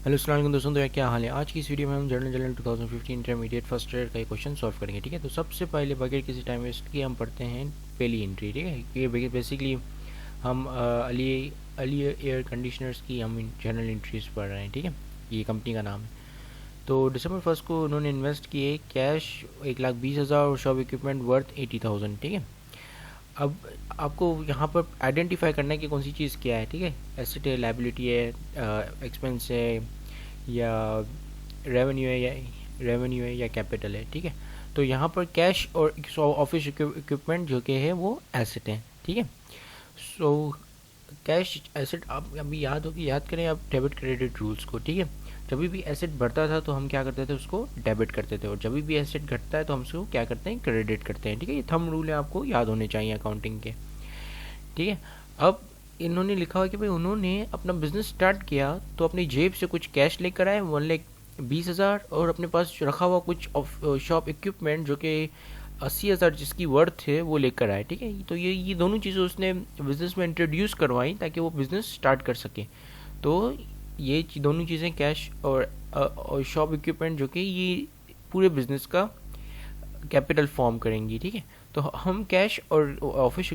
Hello अस्सलाम वालेकुम दोस्तों, तो क्या हाल है। आज की इस वीडियो में हम general general 2015 intermediate first year का एक क्वेश्चन सॉल्व करेंगे। ठीक है, तो सबसे पहले बगैर किसी टाइम वेस्ट किए हम पढ़ते हैं पहली एंट्री। ठीक है, ये बेसिकली हम अली एयर कंडीशनर्स की हम जनरल एंट्रीज पढ़ रहे हैं। ठीक है, ये कंपनी का नाम है। तो दिसंबर 1 को उन्होंने इन्वेस्ट किए कैश 1,20,000 और शॉप इक्विपमेंट वर्थ 80,000। ठीक है, अब आपको यहाँ पर आइडेंटिफाई करना है कि कौन सी चीज़ क्या है। ठीक है, एसेट है, लाइबिलिटी है, एक्सपेंस है, या रेवेन्यू है या कैपिटल है। ठीक है, तो यहाँ पर कैश और ऑफिस इक्विपमेंट जो कि है वो एसेट है। ठीक है, सो कैश एसेट आप अभी याद करें आप डेबिट क्रेडिट रूल्स को। ठीक है, जब भी एसेट बढ़ता था तो हम क्या करते थे, उसको डेबिट करते थे, और जब भी एसेट घटता है तो हम उसको क्या करते हैं, क्रेडिट करते हैं। ठीक है, ये थंब रूल है, आपको याद होने चाहिए अकाउंटिंग के। ठीक है, अब इन्होंने लिखा हुआ कि भाई उन्होंने अपना बिजनेस स्टार्ट किया तो अपनी जेब से कुछ कैश लेकर आए 1,20,000, और अपने पास रखा हुआ कुछ शॉप इक्विपमेंट जो कि 80,000 जिसकी वर्थ है वो लेकर आए। ठीक है, तो ये दोनों चीज़ें उसने बिजनेस में इंट्रोड्यूस करवाई ताकि वो बिजनेस स्टार्ट कर सके। तो ये दोनों चीज़ें कैश और शॉप इक्विपमेंट जो कि ये पूरे बिजनेस का कैपिटल फॉर्म करेंगी। ठीक है, तो हम कैश और ऑफिस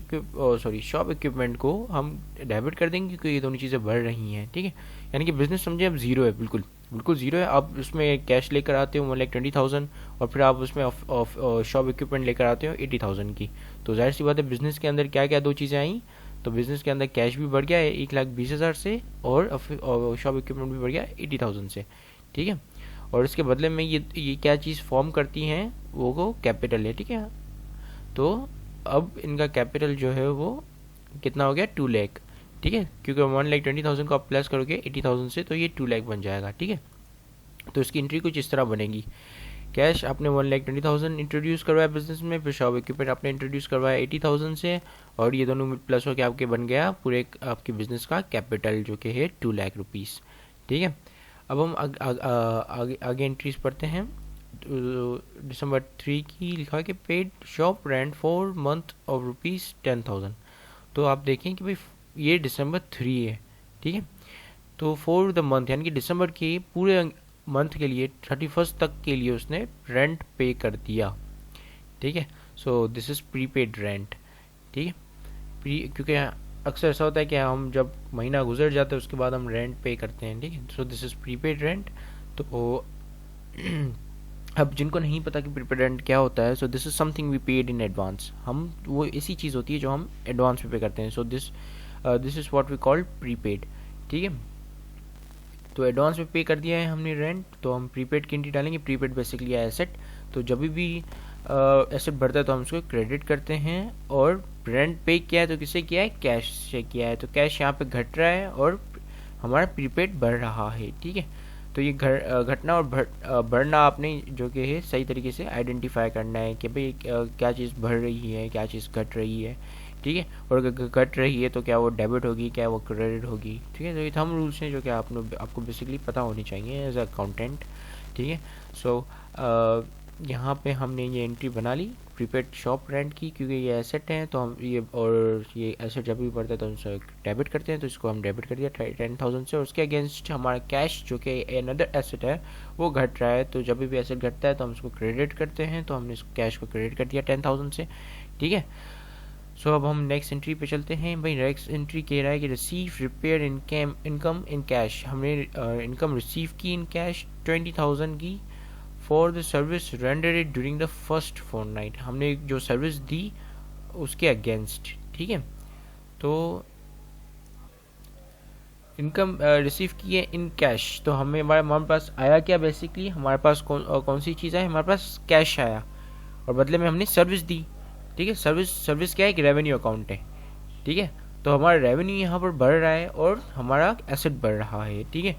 शॉप इक्विपमेंट को हम डेबिट कर देंगे क्योंकि ये दोनों चीज़ें बढ़ रही हैं। ठीक है, यानी कि बिजनेस समझे अब जीरो है, बिल्कुल बिल्कुल जीरो है। आप उसमें कैश लेकर आते हो 1,20,000, और फिर आप उसमें शॉप इक्विपमेंट लेकर आते हो 80,000 की। तो जाहिर सी बात है बिजनेस के अंदर क्या क्या दो चीज़ें आई, तो बिजनेस के अंदर कैश भी बढ़ गया है 1,20,000 से, और शॉप इक्विपमेंट भी बढ़ गया 80,000 से। ठीक है, और इसके बदले में ये क्या चीज़ फॉर्म करती हैं, वो कैपिटल है। ठीक है, तो अब इनका कैपिटल जो है वो कितना हो गया, 2 लाख। ठीक है, क्योंकि 1,20,000 को आप प्लस करोगे 80,000 से तो ये 2 लाख बन जाएगा। ठीक है, तो इसकी एंट्री कुछ इस तरह बनेगी। कैश आपने 1,20,000 इंट्रोड्यूस करवाया बिजनेस में, फिर शॉप इक्विपमेंट आपने इंट्रोड्यूस करवाया 80,000 से, और ये दोनों प्लस होकर आपके बन गया पूरे आपके बिजनेस का कैपिटल जो कि है 2 लाख रुपीज़। ठीक है, अब हम आगे एंट्रीज पढ़ते हैं। तो दिसंबर 3 की लिखा है कि paid shop rent for month of ₹10,000। तो आप देखें कि भाई ये दिसंबर 3 है। ठीक है, तो फॉर द मंथ यानी कि दिसंबर के पूरे मंथ के लिए 31 तक के लिए उसने रेंट पे कर दिया। ठीक है, so this is prepaid rent. ठीक है, क्योंकि अक्सर ऐसा होता है कि हम जब महीना गुजर जाता है उसके बाद हम रेंट पे करते हैं। ठीक है, so this is prepaid rent. तो अब जिनको नहीं पता कि प्रीपेड रेंट क्या होता है, so this is something we paid in advance. हम वो ऐसी चीज़ होती है जो हम एडवांस में पे करते हैं। So this is what we call prepaid. ठीक है, तो एडवांस में पे कर दिया है हमने रेंट, तो हम प्रीपेड की एंट्री डालेंगे। प्रीपेड बेसिकली है एसेट, तो जब भी एसेट बढ़ता है तो हम उसको क्रेडिट करते हैं, और रेंट पे किया है तो किससे किया है, कैश से किया है, तो कैश यहाँ पे घट रहा है और हमारा प्रीपेड बढ़ रहा है। ठीक है, तो ये घटना और बढ़ना आपने जो कि है सही तरीके से आइडेंटिफाई करना है कि भाई क्या चीज़ बढ़ रही है, क्या चीज़ घट रही है। ठीक है, और अगर घट रही है तो क्या वो डेबिट होगी, क्या वो क्रेडिट होगी। ठीक है, तो ये थंब रूल्स हैं जो कि आपको बेसिकली पता होनी चाहिए एज अकाउंटेंट। ठीक है, सो यहाँ पे हमने ये एंट्री बना ली प्रीपेड शॉप रेंट की, क्योंकि ये एसेट है तो हम ये एसेट जब भी बढ़ता है तो हम डेबिट करते हैं, तो इसको हम डेबिट कर दिया 10,000 से, और उसके अगेंस्ट हमारा कैश जो कि अनदर एसेट है वो घट रहा है, तो जब भी एसेट घटता है तो हम उसको क्रेडिट करते हैं, तो हमने इस कैश को क्रेडिट कर दिया 10,000 से। ठीक है, सो अब हम नेक्स्ट एंट्री पे चलते हैं। भाई नेक्स्ट एंट्री कह रहा है कि receive repair income in cash. हमने इनकम रिसीव की इन कैश 20,000 की for the service rendered during the first fortnight. हमने जो सर्विस दी उसके अगेंस्ट। ठीक है, तो इनकम रिसीव की है इन कैश, तो हमारे पास आया क्या, बेसिकली हमारे पास कौन सी चीज़ है, हमारे पास कैश आया, और बदले में हमने सर्विस दी। ठीक है, सर्विस क्या है, एक रेवेन्यू अकाउंट है। ठीक है, तो हमारा रेवेन्यू यहाँ पर बढ़ रहा है और हमारा एसेट बढ़ रहा है। ठीक है,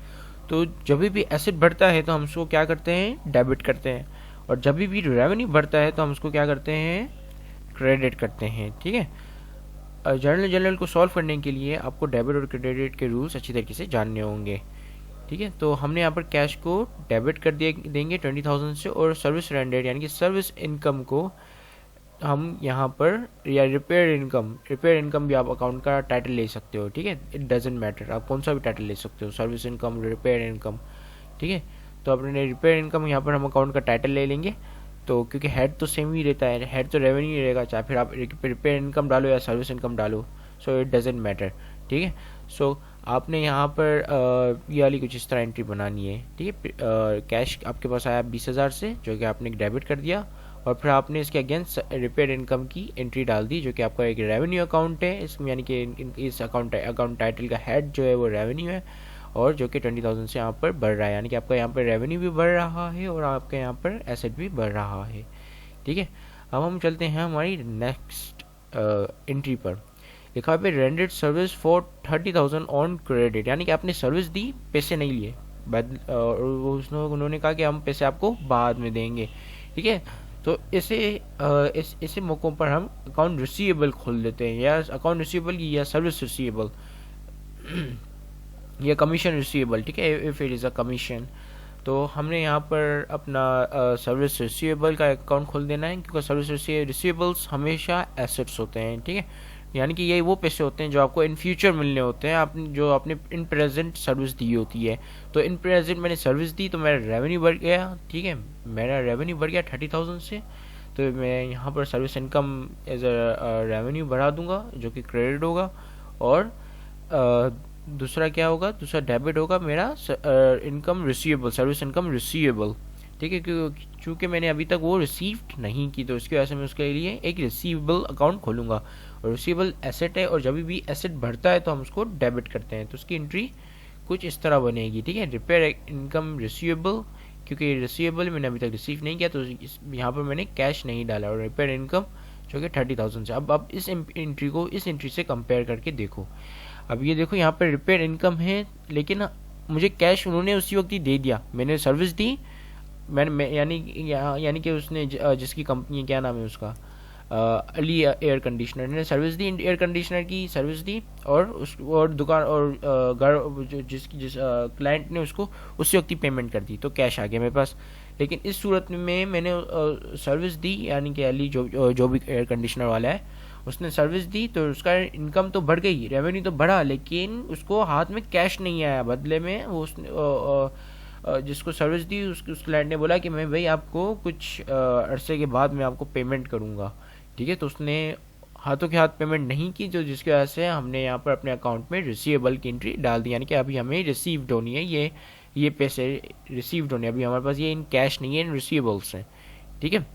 तो जब भी एसेट बढ़ता है तो हम उसको क्या करते हैं, डेबिट करते हैं, और जब भी रेवेन्यू बढ़ता है तो हम उसको क्या करते हैं, क्रेडिट करते हैं। ठीक है, जनरल को सॉल्व करने के लिए आपको डेबिट और क्रेडिट के रूल्स अच्छी तरीके से जानने होंगे। ठीक है, तो हमने यहाँ पर कैश को डेबिट कर देंगे 20,000 से, और सर्विस रेंडर्ड यानी कि सर्विस इनकम को हम यहाँ पर, या रिपेयर इनकम भी आप अकाउंट का टाइटल ले सकते हो। ठीक है, इट डजेंट मैटर, आप कौन सा भी टाइटल ले सकते हो, सर्विस इनकम, रिपेयर इनकम, ठीक है। तो अपने रिपेयर इनकम यहाँ पर हम अकाउंट का टाइटल ले लेंगे, तो क्योंकि हेड तो सेम ही रहता है, हेड तो रेवेन्यू ही रहेगा, चाहे फिर आप रिपेयर इनकम डालो या सर्विस इनकम डालो, सो इट डजेंट मैटर, ठीक है। सो आपने यहाँ पर ये वाली कुछ इस तरह एंट्री बनानी है, ठीक है। कैश आपके पास आया 20,000 से, जो कि आपने डेबिट कर दिया, और फिर आपने इसके अगेंस्ट रिपेयर इनकम की एंट्री डाल दी, जो कि आपका एक रेवेन्यू अकाउंट है इसमें, यानी कि इस अकाउंट टाइटल का हेड जो है वो रेवेन्यू है, और जो कि 20,000 से यहाँ पर बढ़ रहा है, यानी कि आपका यहाँ पर रेवेन्यू भी बढ़ रहा है और आपका यहाँ पर एसेट भी बढ़ रहा है, ठीक है। अब हम चलते हैं हमारी नेक्स्ट एंट्री पर। लिखा पे rendered service for 30,000 on credit, यानी कि आपने सर्विस दी, पैसे नहीं लिए, उन्होंने कहा कि हम पैसे आपको बाद में देंगे, ठीक है। तो ऐसे मौक़ों पर हम अकाउंट रिसीवेबल खोल देते हैं, या अकाउंट रिसीवेबल या सर्विस रिसीवेबल या कमीशन रिसीवेबल, ठीक है, if it is a commission. तो हमने यहाँ पर अपना सर्विस रिसीवेबल का अकाउंट खोल देना है, क्योंकि सर्विस रिसीवेबल्स हमेशा एसेट्स होते हैं, ठीक है। यानी कि ये वो पैसे होते हैं जो आपको इन फ्यूचर मिलने होते हैं, आपने जो आपने इन प्रेजेंट सर्विस दी होती है। तो इन प्रेजेंट मैंने सर्विस दी तो मेरा रेवेन्यू बढ़ गया, ठीक है, मेरा रेवेन्यू बढ़ गया 30,000 से, तो मैं यहाँ पर service income as a revenue बढ़ा दूंगा, जो कि क्रेडिट होगा। और दूसरा क्या होगा, दूसरा डेबिट होगा मेरा income receivable, service income receivable, ठीक है, क्योंकि मैंने अभी तक वो रिसीव्ड नहीं की, तो इसकी वजह से मैं उसके लिए एक रिसीवेबल अकाउंट खोलूंगा। और रिसीवेबल एसेट है, और जब भी एसेट बढ़ता है तो हम उसको डेबिट करते हैं, तो उसकी एंट्री कुछ इस तरह बनेगी, ठीक है। रिपेयर इनकम रिसीवेबल, क्योंकि रिसीवेबल मैंने अभी तक रिसीव नहीं किया, तो यहाँ पर मैंने कैश नहीं डाला, और रिपेयर इनकम जो कि 30,000 से। अब इस एंट्री को इस एंट्री से कंपेयर करके देखो। अब ये देखो यहाँ पर रिपेयर इनकम है, लेकिन मुझे कैश उन्होंने उसी वक्त ही दे दिया, मैंने सर्विस दी, यानी कि उसने जिसकी कंपनी, क्या नाम है उसका, अली एयर कंडीशनर ने सर्विस दी, एयर कंडीशनर की सर्विस दी, और दुकान और घर जिस क्लाइंट ने उसको उसी वक्त ही पेमेंट कर दी, तो कैश आ गया मेरे पास। लेकिन इस सूरत में मैंने सर्विस दी, यानी कि अली जो भी एयर कंडीशनर वाला है, उसने सर्विस दी, तो उसका इनकम तो बढ़ गई, रेवेन्यू तो बढ़ा, लेकिन उसको हाथ में कैश नहीं आया। बदले में वो उसने जिसको सर्विस दी उस क्लाइंट ने बोला कि मैं भाई आपको कुछ अरसे के बाद मैं आपको पेमेंट करूँगा, ठीक है। तो उसने हाथों के हाथ पेमेंट नहीं की, जो जिसकी वजह से हमने यहाँ पर अपने अकाउंट में रिसीवेबल की एंट्री डाल दी, यानी कि अभी हमें रिसीव्ड होनी है, ये पैसे रिसीव्ड होने, अभी हमारे पास ये इन कैश नहीं है, इन रिसीवेबल्स हैं, ठीक है।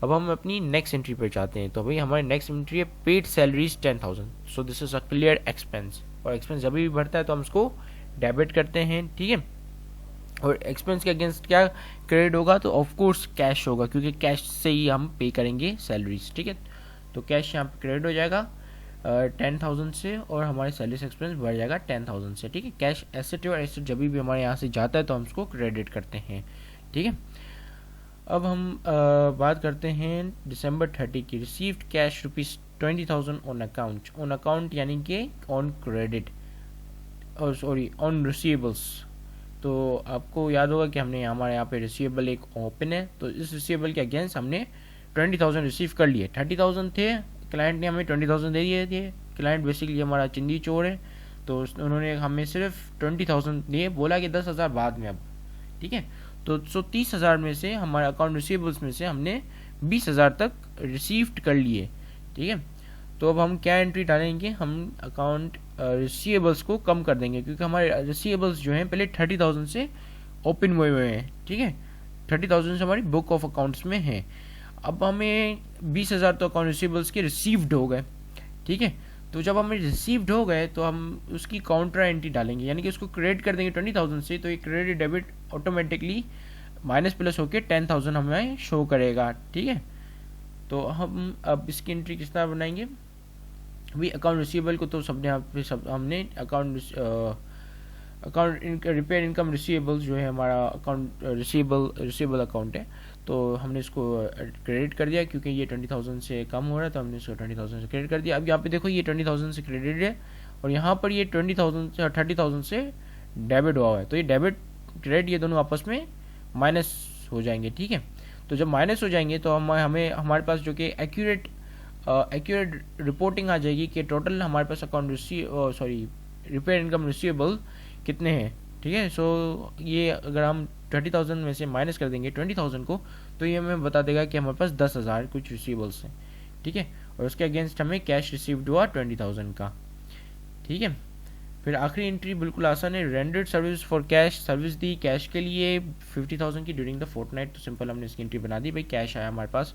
अब हम अपनी नेक्स्ट एंट्री पर जाते हैं। तो भाई हमारी नेक्स्ट एंट्री है paid salaries 10,000, so this is a clear expense, और एक्सपेंस जब भी बढ़ता है तो हम उसको डेबिट करते हैं, ठीक है। और एक्सपेंस के अगेंस्ट क्या क्रेडिट होगा, तो ऑफ कोर्स कैश होगा, क्योंकि कैश से ही हम पे करेंगे सैलरीज, ठीक है। तो कैश यहाँ पे क्रेडिट हो जाएगा 10,000 से, और हमारे सैलरीज एक्सपेंस बढ़ जाएगा 10,000 से, ठीक है। कैश एसेट है, और एसेट जब भी हमारे यहाँ से जाता है तो हम उसको क्रेडिट करते हैं, ठीक है। अब हम बात करते हैं दिसंबर 30 की। रिसीव्ड कैश ₹20,000 ऑन अकाउंट यानी कि ऑन क्रेडिट, और सॉरी ऑन रिसीवेबल्स। तो आपको याद होगा कि हमने हमारे यहाँ पे रिसीवेबल एक ओपन है, तो इस रिसीवेबल के अगेंस्ट हमने 20,000 रिसीव कर लिए। 30,000 थे, क्लाइंट ने हमें 20,000 दे दिए थे। क्लाइंट बेसिकली हमारा चिंदी चोर है, तो उन्होंने हमें सिर्फ 20,000 दिए, बोला कि 10,000 बाद में अब, ठीक है। तो 30,000 में से हमारे अकाउंट रिसीवेबल्स में से हमने 20,000 तक रिसीव्ड कर लिए, ठीक है। तो अब हम क्या एंट्री डालेंगे, हम अकाउंट रिसीवेबल्स को कम कर देंगे, क्योंकि हमारे रिसीवेबल्स जो हैं पहले 30,000 से ओपन हुए हुए हैं, ठीक है। 30,000 से हमारी बुक ऑफ अकाउंट्स में है। अब हमें 20,000 तो अकाउंट रिसीवेबल्स के रिसीव्ड हो गए, ठीक है। तो जब हमें रिसीव्ड हो गए तो हम उसकी काउंटर एंट्री डालेंगे, यानी कि उसको क्रेडिट कर देंगे 20,000 से, तो ये credit debit automatically minus plus होकर 10,000 हमें शो करेगा, ठीक है। तो हम अब इसकी एंट्री किस तरह बनाएंगे, अभी अकाउंट रिसीवेबल को तो सबने यहाँ पे हमने अकाउंट रिपेयर इनकम रिसीवेबल्स जो है हमारा अकाउंट रिसीवेबल अकाउंट है, तो हमने इसको क्रेडिट कर दिया, क्योंकि ये 20,000 से कम हो रहा है, तो हमने इसको 20,000 से क्रेडिट कर दिया। अब यहाँ पे देखो ये 20,000 से क्रेडिट है, और यहाँ पर ये 30,000 से डेबिट हुआ है, तो ये डेबिट क्रेडिट ये दोनों आपस में माइनस हो जाएंगे, ठीक है। तो जब माइनस हो जाएंगे तो हमें हमारे पास जो कि एक्यूरेट रिपोर्टिंग आ जाएगी कि टोटल हमारे पास अकाउंट रिपेयर इनकम रिसीवेबल कितने हैं, ठीक है। सो ये अगर हम 20,000 में से माइनस कर देंगे 20,000 को, तो ये हमें बता देगा कि हमारे पास 10,000 कुछ रिसीवेबल्स हैं, ठीक है। और उसके अगेंस्ट हमें कैश रिसीव्ड हुआ 20,000 का, ठीक है। फिर आखिरी एंट्री बिल्कुल आसान है, rendered service for cash, service the cash के लिए 50,000 की ड्यूरिंग द फोर्टनाइट। तो सिंपल हमने इसकी एंट्री बना दी, भाई कैश आया हमारे पास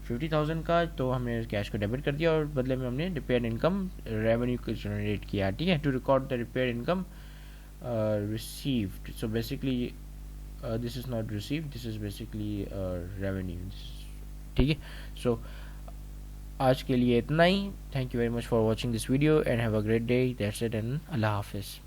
50,000 का, तो हमने कैश को डेबिट कर दिया और बदले में हमने रिपेयर इनकम रेवेन्यू को जनरेट किया, ठीक है। To record the repair income received, so basically this is not received, this is basically revenue, ठीक है। सो आज के लिए इतना ही, thank you very much for watching this video and have a great day, that's it and अल्लाह हाफिज़।